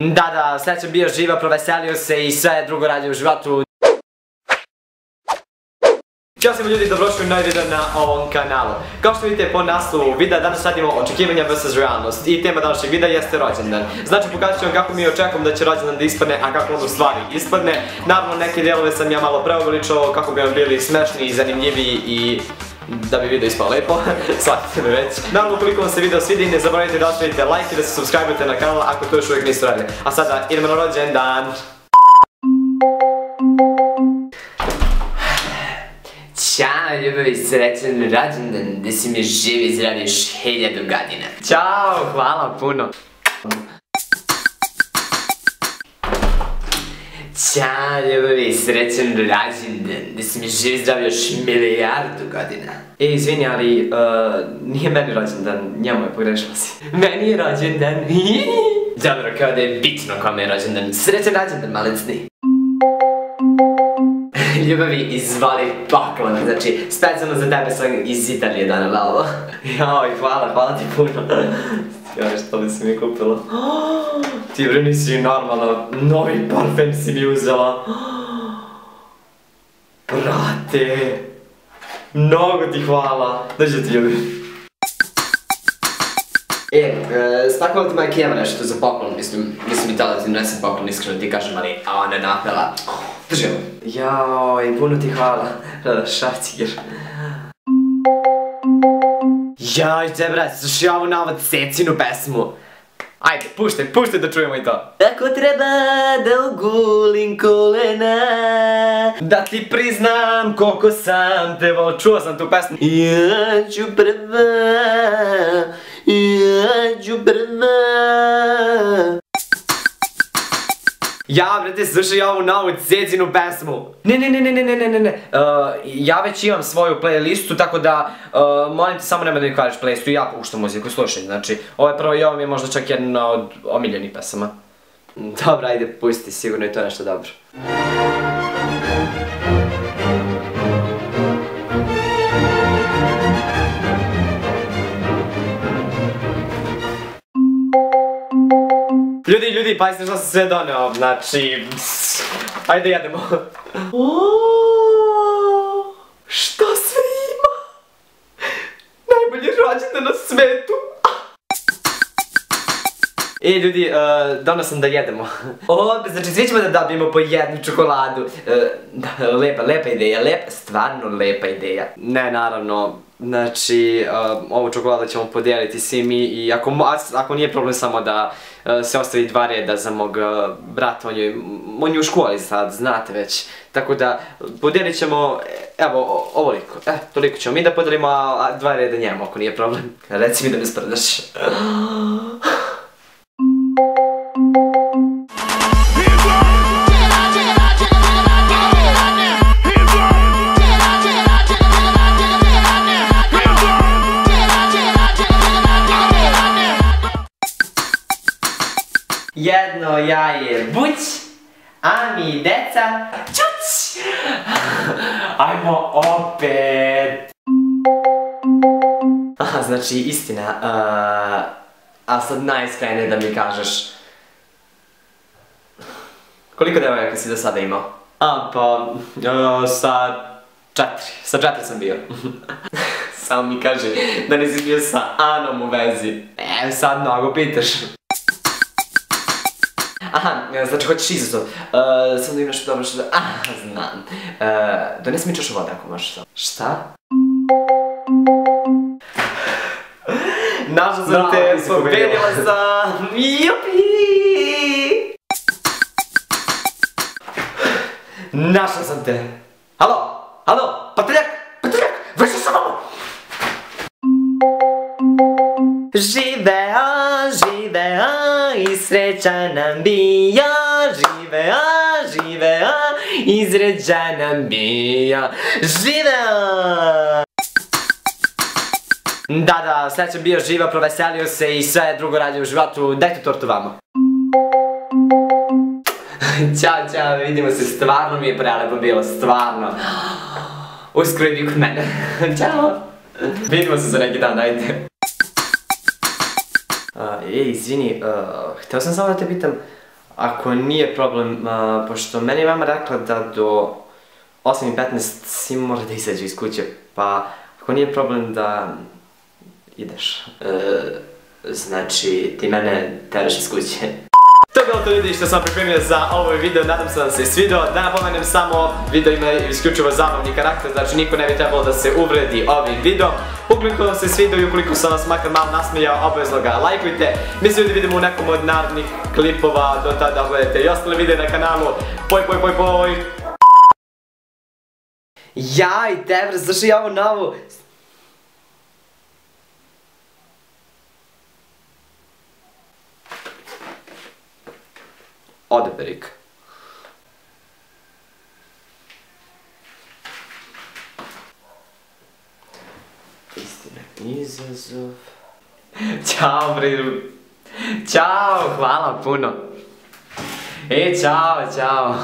Da, srećan bio živa, proveselio se i sve drugo radio u životu. Ćao svima ljudi, dobrodošli u novi video na ovom kanalu. Kao što vidite po naslovu videa, danas radimo očekivanja vs realnost i tema današnjeg videa jeste rođendan. Znači pokazat ću vam kako mi očekujem da će rođendan da ispadne, a kako on u stvari ispadne. Naravno neke dijelove sam ja malo preuveličao kako bi vam bili smešni i zanimljiviji i da bi video ispao lepo, shvatite me već. Naravno ukoliko vam se video svidi, ne zaboravite da ostavite like i da se subscribe-ujete na kanal ako to još uvijek niste radili. A sada idemo na rođendan. Ćao ljubavi, srećan rođendan, da si mi živ i zdrav još 1000 godina. Ćao, hvala puno. Ćao ljubavi, srećan rođendan, da si mi živ i zdrav još 1000 godina. Izvini, ali nije meni rođendan, njemu je, pogrešila si. Meni je rođendan. Dobro, kao da je bitno kome je rođendan. Srećan rođendan, malicni. Ljubavi, izvoli poklon, znači specijalno za tebe sam iz Italije donela. Joj, hvala ti puno. Joj, što li si mi kupila? Ti bre nisi normalno, novi parfem si mi uzela. Brate, mnogo ti hvala. Dođe ti ljubavi. Stakvala ti moja Kijeva nešto za poklon, mislim i tada ti nesem poklon, iskreno ti kažem, ali ona je napela. Drži ovo. Joj, puno ti hvala. Šacigir. Joj, te brate, slušaj ovu novu Cecinu pesmu. Ajde, puštaj da čujemo i to. Ako treba da ugulim kolena, da ti priznam koliko sam te volio, čuo sam tu pesmu. Ja ću prva. Ja brate, slušaj ovu novu Cecinu pesmu. Ne. Ja već imam svoju playlistu, tako da molim te samo nemoj da mi kažeš playlistu, ja puštam muziku, slušaj, znači ovo je prvo i ovo mi je možda čak jedna od omiljenih pesama. Dobro, ajde, pusti, sigurno je to nešto dobro. Ljudi, pazite što sam sve doneo, znači... Ajde jedemo. Što sve ima? Najbolji rođendan na svetu. Ljudi, donao sam da jedemo. Znači svi ćemo da dobijemo po jednu čokoladu. Lepa ideja, stvarno lepa ideja. Ne, naravno, znači ovu čokoladu ćemo podijeliti svi mi i ako nije problem samo da se ostavi 2 reda za mog brata, on je u školi sad, znate već. Tako da podijelit ćemo, evo, ovoliko, toliko ćemo mi da podijelimo, a 2 reda njemu ako nije problem. Reci mi da me sprdaš. Jedno jaje buć, a mi deca čuć! Ajmo opet! Aha, znači istina, a sad najiskrenije da mi kažeš koliko devojaka si do sada imao? Pa, sa 4 sam bio. Samo mi kaže da nisi bio sa Anom u vezi. Sad mnogo pitaš. Aha, znači hoćeš izazov. Samo da im nešto dobro što da... znam. Donesi mi čašu vode ako možeš samo. Šta? Našao sam te, pobedila sam! Jupi! Našao sam te! Halo, patuljak, vrši se ovo! Živeo i srećan nam bio, živeo i srećan nam bio, živeo! Da, srećan bio živa, proveselio se i sve drugo radio u životu, dajte tortu vamo. Ćao, vidimo se, stvarno mi je prelepo bilo, stvarno. Uskoro idi kod mene, ćao. Vidimo se za neki dan, ajde. Izvini, hteo sam samo da te pitam, ako nije problem, pošto meni je mama rekla da do 8:15 svi mora da izađu iz kuće, pa ako nije problem da ideš. Znači, ti mene teraš iz kuće. To je bilo to ljudi što sam pripremio za ovaj video, nadam se da se svidio. Da napomenem samo, video ima isključivo zabavni karakter, znači niko ne bi trebalo da se uvredi ovim videom. Ukoliko vam se svidio i ukoliko sam vas makar malo nasmijao, obavezno ga lajkujte. Mi se ljudi vidimo u nekom od narednih klipova, do tada gledajte i ostale videe na kanalu. Poj, poj, poj, poj! Jaj, Devre, zašto je ovo novo? Ode, Berik. Istina, izazov. Ćao, Briru. Ćao, hvala puno. Ćao, ćao.